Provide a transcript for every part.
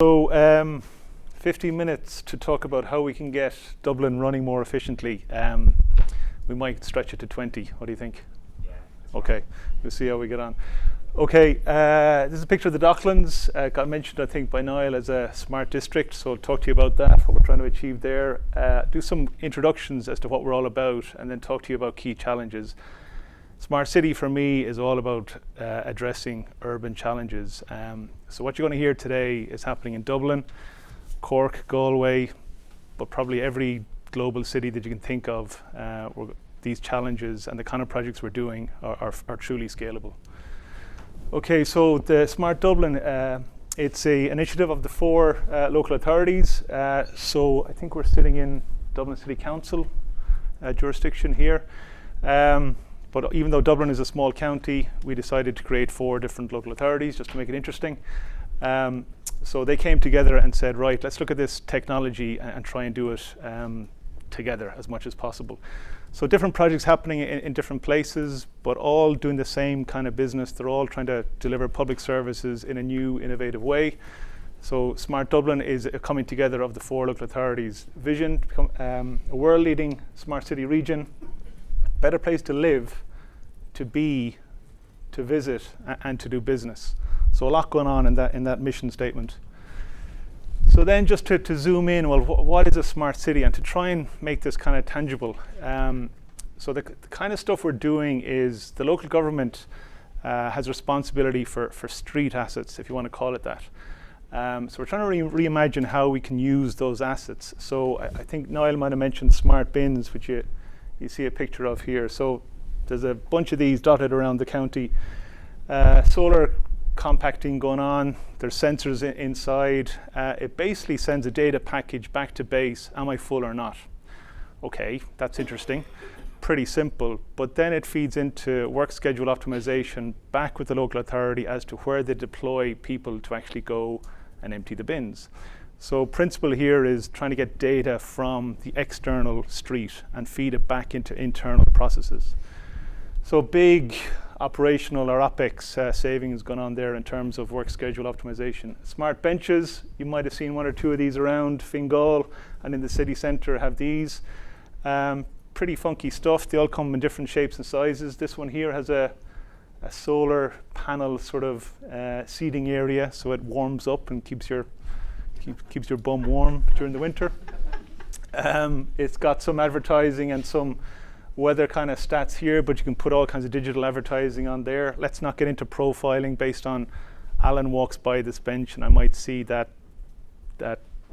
So 15 minutes to talk about how we can get Dublin running more efficiently. We might stretch it to 20. What do you think? Yeah. Okay, we'll see how we get on. Okay, this is a picture of the Docklands. Got mentioned, I think, by Niall as a smart district, so I'll talk to you about that, what we're trying to achieve there. Do some introductions as to what we're all about, and then talk to you about key challenges. Smart City for me is all about addressing urban challenges. So what you're going to hear today is happening in Dublin, Cork, Galway, but probably every global city that you can think of. These challenges and the kind of projects we're doing are truly scalable. Okay, so the Smart Dublin, it's an initiative of the 4 local authorities. So I think we're sitting in Dublin City Council jurisdiction here. But even though Dublin is a small county, we decided to create 4 different local authorities just to make it interesting. So they came together and said, right, let's look at this technology and try and do it together as much as possible. So different projects happening in different places, but all doing the same kind of business. They're all trying to deliver public services in a new, innovative way. So Smart Dublin is a coming together of the 4 local authorities' vision to become a world-leading smart city region, better place to live, to be, to visit, and to do business. So a lot going on in that mission statement. So then just to zoom in, well, what is a smart city? And to try and make this kind of tangible. So the kind of stuff we're doing is the local government has responsibility for street assets, if you want to call it that. So we're trying to reimagine how we can use those assets. So I think Niall might have mentioned smart bins, which you see a picture of here. So there's a bunch of these dotted around the county. Solar compacting going on. There's sensors inside. It basically sends a data package back to base. Am I full or not? Okay, that's interesting. Pretty simple. But then it feeds into work schedule optimization back with the local authority as to where they deploy people to actually go and empty the bins. So principle here is trying to get data from the external street and feed it back into internal processes. So big operational or OpEx savings going on there in terms of work schedule optimization. Smart benches, you might have seen 1 or 2 of these around Fingal and in the city centre have these. Pretty funky stuff. They all come in different shapes and sizes. This one here has a solar panel sort of seating area, so it warms up and keeps your bum warm during the winter. It's got some advertising and some weather kind of stats here, but you can put all kinds of digital advertising on there. Let's not get into profiling based on Alan walks by this bench and I might see that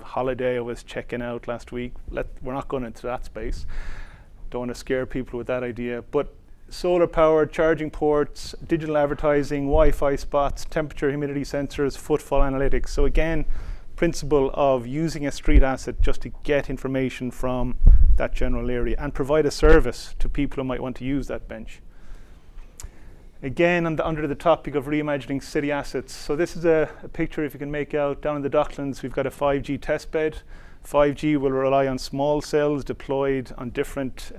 holiday I was checking out last week. We're not going into that space. Don't want to scare people with that idea. But solar powered charging ports, digital advertising, Wi-Fi spots, temperature, humidity sensors, footfall analytics. So again, principle of using a street asset just to get information from that general area and provide a service to people who might want to use that bench. Again, under the topic of reimagining city assets. So this is a picture, if you can make out, down in the Docklands, we've got a 5G test bed. 5G will rely on small cells deployed on different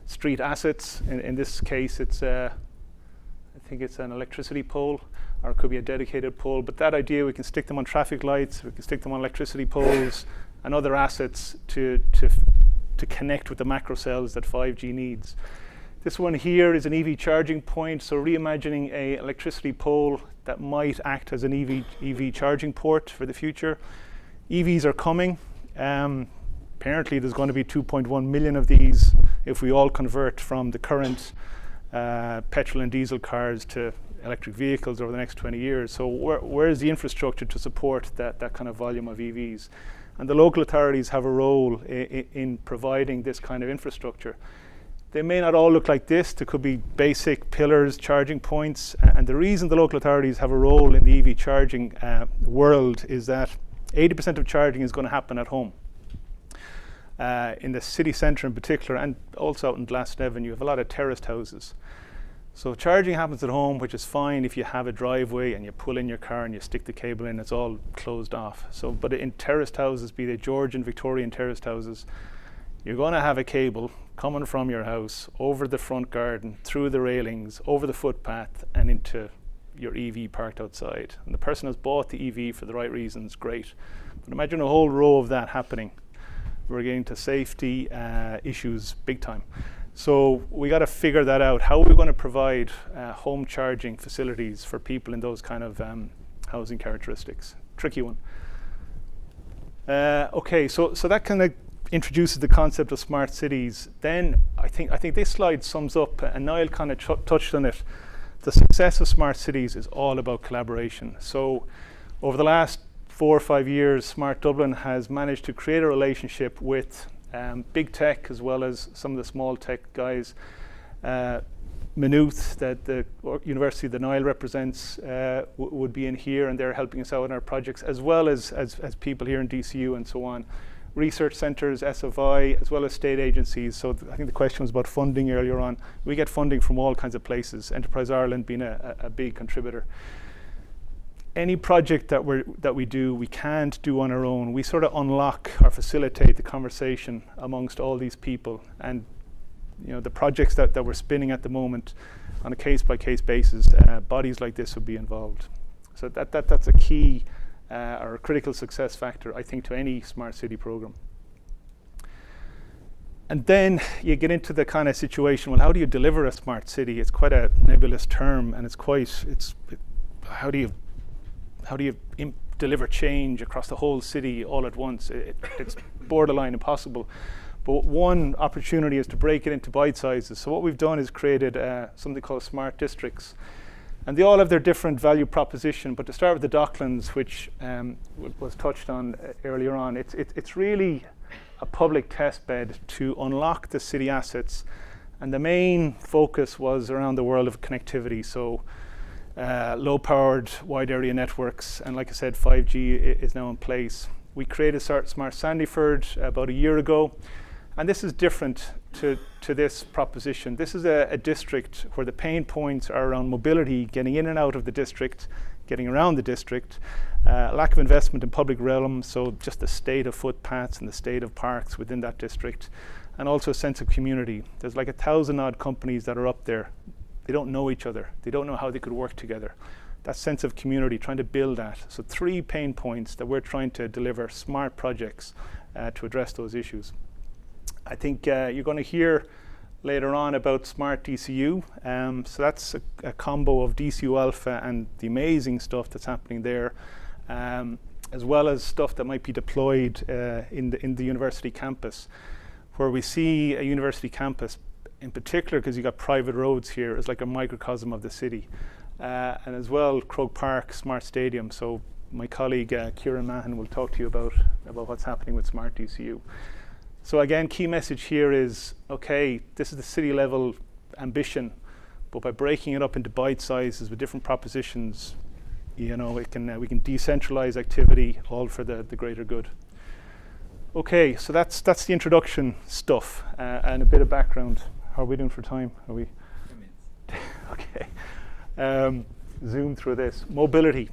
street assets. In this case, I think it's an electricity pole, or it could be a dedicated pole, but that idea, we can stick them on traffic lights, we can stick them on electricity poles and other assets to connect with the macro cells that 5G needs. This one here is an EV charging point, so reimagining a electricity pole that might act as an EV charging port for the future. EVs are coming. Apparently there's going to be 2.1 million of these if we all convert from the current petrol and diesel cars to electric vehicles over the next 20 years. So where is the infrastructure to support that kind of volume of EVs? And the local authorities have a role in providing this kind of infrastructure. They may not all look like this. There could be basic pillars, charging points. And the reason the local authorities have a role in the EV charging world is that 80% of charging is going to happen at home. In the city centre in particular, and also out in Glasnevin, you have a lot of terraced houses. So charging happens at home, which is fine if you have a driveway and you pull in your car and you stick the cable in, it's all closed off. So, but in terraced houses, be they Georgian, Victorian terraced houses, you're going to have a cable coming from your house over the front garden, through the railings, over the footpath and into your EV parked outside. And the person has bought the EV for the right reasons, great. But imagine a whole row of that happening. We're getting to safety issues big time. So we got to figure that out. How are we going to provide home charging facilities for people in those kind of housing characteristics? Tricky one. Okay, so that kind of introduces the concept of smart cities. Then I think this slide sums up, and Niall kind of touched on it. The success of smart cities is all about collaboration. So over the last 4 or 5 years, Smart Dublin has managed to create a relationship with big tech as well as some of the small tech guys. Maynooth, that the university that Niall represents, would be in here, and they're helping us out in our projects, as well as people here in DCU and so on. Research centres, SFI, as well as state agencies. So I think the question was about funding earlier on. We get funding from all kinds of places, Enterprise Ireland being a big contributor. Any project that we do, we can't do on our own. We sort of unlock or facilitate the conversation amongst all these people. And the projects that we're spinning at the moment on a case-by-case basis, bodies like this would be involved. So that's a key or a critical success factor, I think, to any smart city program. And then you get into the kind of situation, well, how do you deliver a smart city? It's quite a nebulous term, and how do you deliver change across the whole city all at once? It's borderline impossible. But one opportunity is to break it into bite sizes. So what we've done is created something called smart districts. And they all have their different value proposition. But to start with the Docklands, which was touched on earlier on, it's really a public test bed to unlock the city assets. And the main focus was around the world of connectivity. So low-powered wide area networks. And like I said, 5G is now in place. We created Smart Sandyford about a year ago. And this is different to this proposition. This is a district where the pain points are around mobility, getting in and out of the district, getting around the district, lack of investment in public realm, so just the state of footpaths and the state of parks within that district, and also a sense of community. There's like 1,000 odd companies that are up there. They don't know each other. They don't know how they could work together. That sense of community, trying to build that. So 3 pain points that we're trying to deliver smart projects to address those issues. I think you're going to hear later on about Smart DCU. So that's a combo of DCU Alpha and the amazing stuff that's happening there, as well as stuff that might be deployed in the university campus, where we see a university campus in particular, because you've got private roads here, is like a microcosm of the city. And as well, Croke Park Smart Stadium. So my colleague Kieran Mahan will talk to you about what's happening with Smart DCU. So again, key message here is, okay, this is the city level ambition, but by breaking it up into bite sizes with different propositions, we can decentralize activity, all for the greater good. Okay, so that's the introduction stuff and a bit of background. How are we doing for time? Are we? 2 minutes. Okay. Zoom through this. Mobility.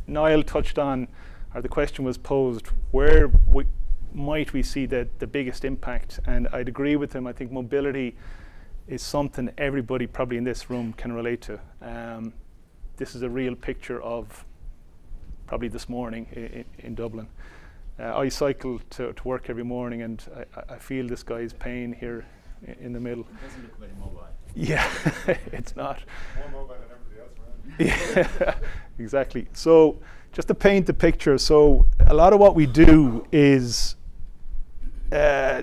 Niall touched on, or the question was posed, where might we see the biggest impact? And I'd agree with him. I think mobility is something everybody probably in this room can relate to. This is a real picture of probably this morning in Dublin. I cycle to work every morning, and I feel this guy's pain here in the middle. It doesn't look very mobile. Yeah, it's not. More mobile than everybody else around. Yeah, exactly. So just to paint the picture, so a lot of what we do is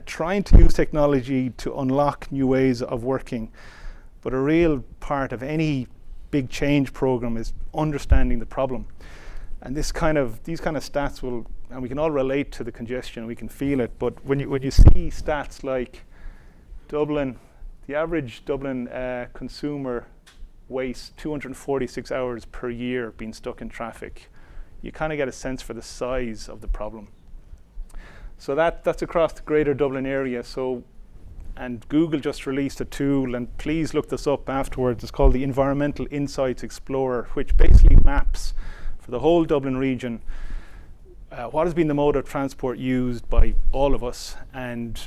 trying to use technology to unlock new ways of working. But a real part of any big change program is understanding the problem. And these kind of stats will, and we can all relate to the congestion, we can feel it, but when you see stats like Dublin, the average Dublin consumer wastes 246 hours per year being stuck in traffic, you kind of get a sense for the size of the problem. So that's across the greater Dublin area. So, and Google just released a tool, and please look this up afterwards. It's called the Environmental Insights Explorer, which basically maps for the whole Dublin region what has been the mode of transport used by all of us, and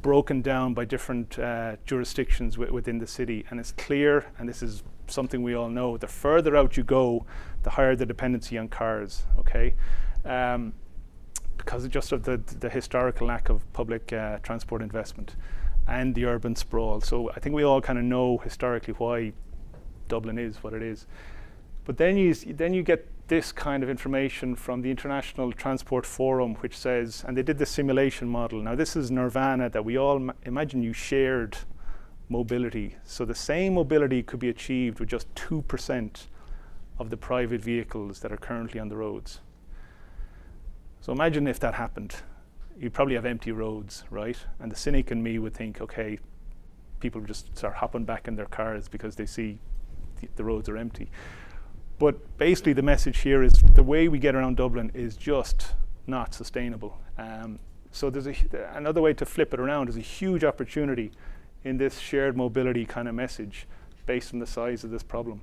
broken down by different jurisdictions within the city, and it's clear, and this is something we all know, the further out you go, the higher the dependency on cars, okay? Because of the historical lack of public transport investment and the urban sprawl. So I think we all kind of know historically why Dublin is what it is. But then you get this kind of information from the International Transport Forum, which says, and they did the simulation model. Now this is nirvana, that we all imagine you shared mobility. So the same mobility could be achieved with just 2% of the private vehicles that are currently on the roads. So imagine if that happened. You'd probably have empty roads, right? And the cynic in me would think, okay, people just start hopping back in their cars because they see the roads are empty. But basically the message here is the way we get around Dublin is just not sustainable. So there's another way to flip it around. There's a huge opportunity in this shared mobility kind of message based on the size of this problem.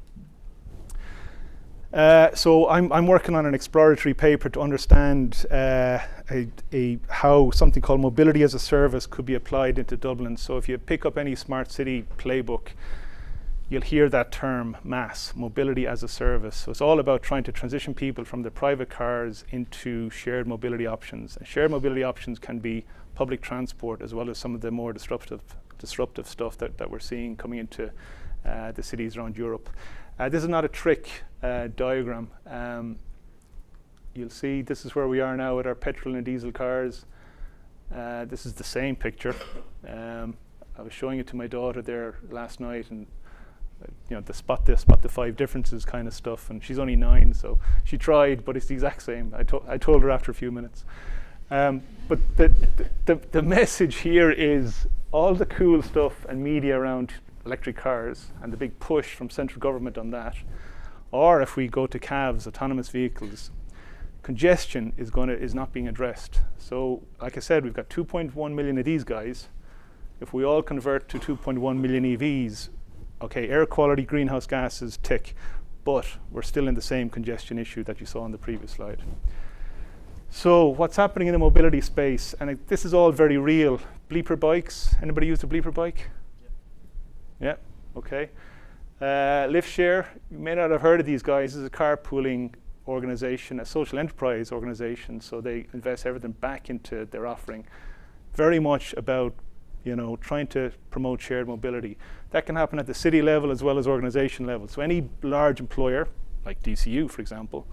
So I'm working on an exploratory paper to understand how something called mobility as a service could be applied into Dublin. So if you pick up any smart city playbook, you'll hear that term, MAS, mobility as a service. So it's all about trying to transition people from their private cars into shared mobility options. And shared mobility options can be public transport as well as some of the more disruptive stuff that we're seeing coming into the cities around Europe. This is not a trick diagram. You'll see this is where we are now with our petrol and diesel cars. This is the same picture. I was showing it to my daughter there last night, and the spot the 5 differences kind of stuff, and she's only 9, so she tried, but it's the exact same. I told her after a few minutes. But the message here is all the cool stuff and media around electric cars and the big push from central government on that, or if we go to CAVs, autonomous vehicles, congestion is not being addressed. So like I said, we've got 2.1 million of these guys. If we all convert to 2.1 million EVs, okay, air quality, greenhouse gases, tick, but we're still in the same congestion issue that you saw on the previous slide. So what's happening in the mobility space, and this is all very real. Bleeper bikes, anybody used a bleeper bike? Yeah, okay. LiftShare, you may not have heard of these guys. This is a carpooling organization, a social enterprise organization, so they invest everything back into their offering. Very much about trying to promote shared mobility. That can happen at the city level as well as organization level. So any large employer, like DCU for example,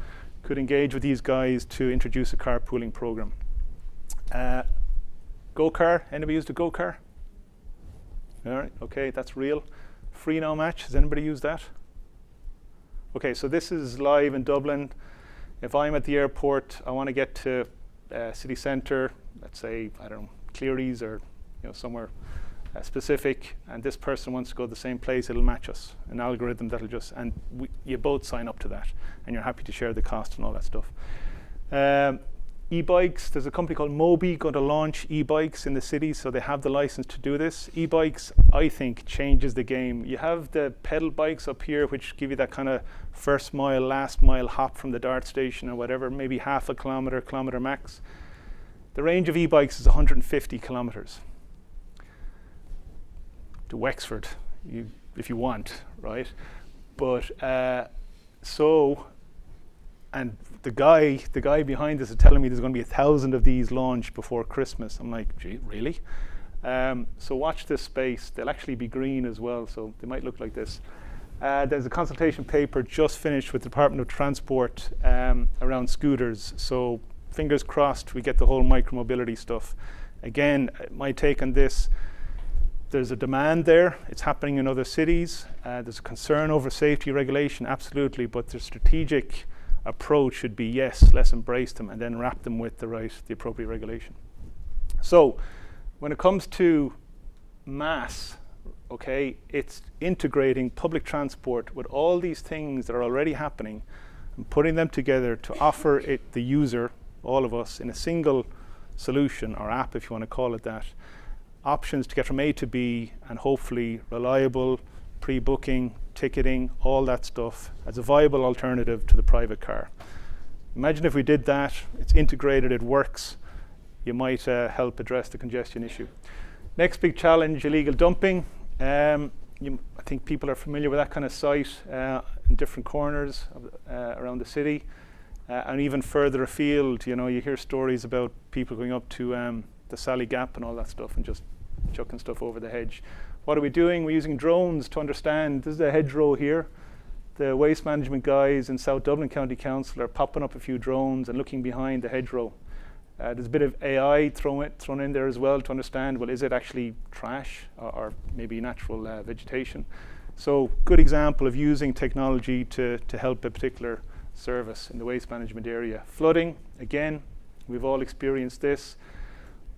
could engage with these guys to introduce a carpooling program. Go-car, anybody used a go-car? All right, okay, that's real. Free Now Match, has anybody used that? Okay, so this is live in Dublin. If I'm at the airport, I want to get to city centre, let's say, I don't know, Cleary's or somewhere specific, and this person wants to go to the same place, it'll match us. An algorithm that'll just, and you both sign up to that, and you're happy to share the cost and all that stuff. E-bikes, there's a company called Mobi going to launch e-bikes in the city, so they have the license to do this. E-bikes, I think, changes the game. You have the pedal bikes up here, which give you that kind of first mile, last mile hop from the DART station or whatever, maybe half a kilometre max. The range of e-bikes is 150 kilometres. To Wexford, if you want, right? But and the guy behind this is telling me there's going to be 1,000 of these launched before Christmas. I'm like, gee, really? So watch this space. They'll actually be green as well, so they might look like this. There's a consultation paper just finished with the Department of Transport around scooters. So fingers crossed we get the whole micromobility stuff. Again, my take on this, there's a demand there. It's happening in other cities. There's a concern over safety regulation, absolutely, but the strategic approach should be, yes, let's embrace them and then wrap them with the appropriate regulation. So when it comes to mass, okay, it's integrating public transport with all these things that are already happening and putting them together to offer it, the user, all of us, in a single solution or app, if you want to call it that, options to get from A to B, and hopefully reliable pre-booking, ticketing, all that stuff as a viable alternative to the private car. Imagine if we did that, it's integrated, it works. you might help address the congestion issue. Next big challenge, illegal dumping. I think people are familiar with that kind of site in different corners around the city. And even further afield, you hear stories about people going up to the Sally Gap and all that stuff and just chucking stuff over the hedge. What are we doing? We're using drones to understand. This is a hedgerow here. The waste management guys in South Dublin County Council are popping up a few drones and looking behind the hedgerow. There's a bit of AI thrown in there as well to understand, well, is it actually trash or maybe natural vegetation? So good example of using technology to help a particular service in the waste management area. Flooding, again, we've all experienced this.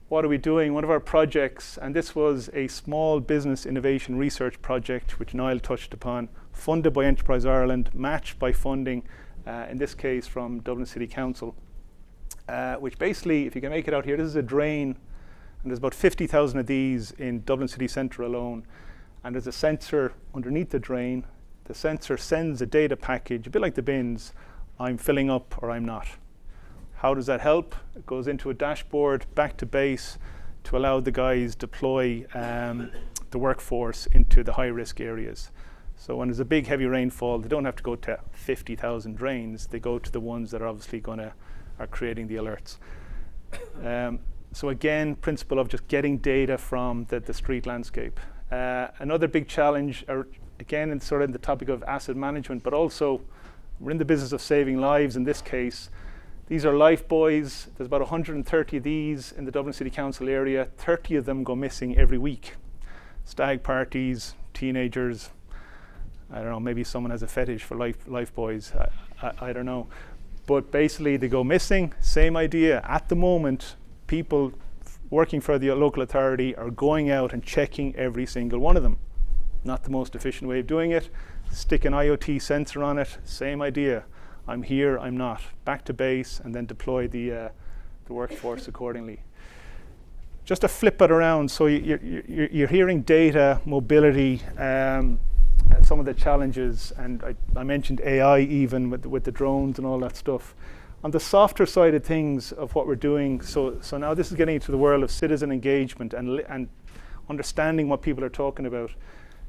What are we doing? One of our projects, and this was a small business innovation research project, which Niall touched upon, funded by Enterprise Ireland, matched by funding, in this case from Dublin City Council, which basically, if you can make it out here, this is a drain, and there's about 50,000 of these in Dublin City Centre alone, and there's a sensor underneath the drain. The sensor sends a data package, a bit like the bins, I'm filling up or I'm not. How does that help? It goes into a dashboard, back to base, to allow the guys deploy the workforce into the high-risk areas. So when there's a big heavy rainfall, they don't have to go to 50,000 drains. They go to the ones that are obviously are creating the alerts. So again, principle of just getting data from the street landscape. Another big challenge, again, it's sort of the topic of asset management, but also we're in the business of saving lives in this case. These are life buoys. There's about 130 of these in the Dublin City Council area. 30 of them go missing every week. Stag parties, teenagers. I don't know, maybe someone has a fetish for life buoys. I don't know. But basically they go missing. Same idea. At the moment, people working for the local authority are going out and checking every single one of them. Not the most efficient way of doing it. Stick an IoT sensor on it. Same idea. I'm here, I'm not. Back to base, and then deploy the workforce accordingly. Just to flip it around, so you're hearing data, mobility, some of the challenges, and I mentioned AI even with the drones and all that stuff. On the softer side of things of what we're doing, so now this is getting into the world of citizen engagement and understanding what people are talking about.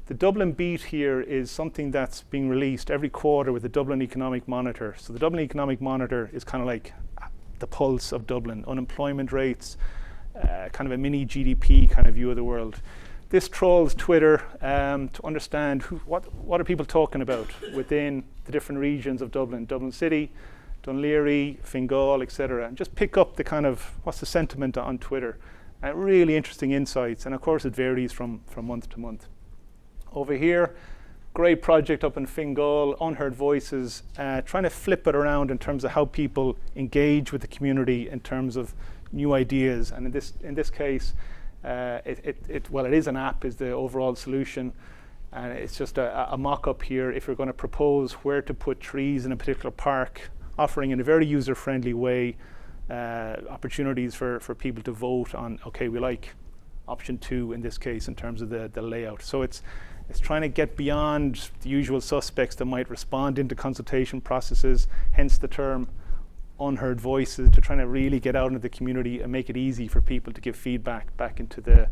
The Dublin Beat here is something that's being released every quarter with the Dublin Economic Monitor. So the Dublin Economic Monitor is kind of like the pulse of Dublin, unemployment rates, kind of a mini GDP kind of view of the world. This trawls Twitter to understand what are people talking about within the different regions of Dublin, Dublin City, Dunleary, Fingal, etc. And just pick up the kind of what's the sentiment on Twitter. Really interesting insights, and of course it varies from month to month. Over here, great project up in Fingal, Unheard Voices, trying to flip it around in terms of how people engage with the community in terms of new ideas. And in this case, it is an app, is the overall solution. And it's just a mock-up here if you're going to propose where to put trees in a particular park, offering in a very user-friendly way opportunities for people to vote on, okay, we like option 2 in this case in terms of the layout. So it's trying to get beyond the usual suspects that might respond into consultation processes, hence the term unheard voices, to trying to really get out into the community and make it easy for people to give feedback back into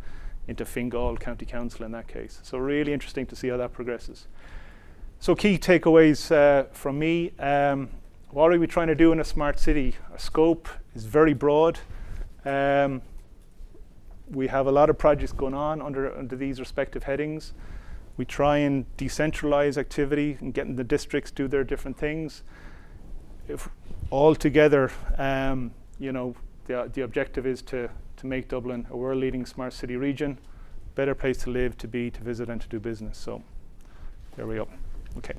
Fingal County Council in that case. So really interesting to see how that progresses. So key takeaways from me. What are we trying to do in a smart city? Our scope is very broad. We have a lot of projects going on under these respective headings. We try and decentralize activity and getting the districts do their different things. If all together, the objective is to make Dublin a world-leading smart city region, better place to live, to be, to visit, and to do business. So there we go. Okay.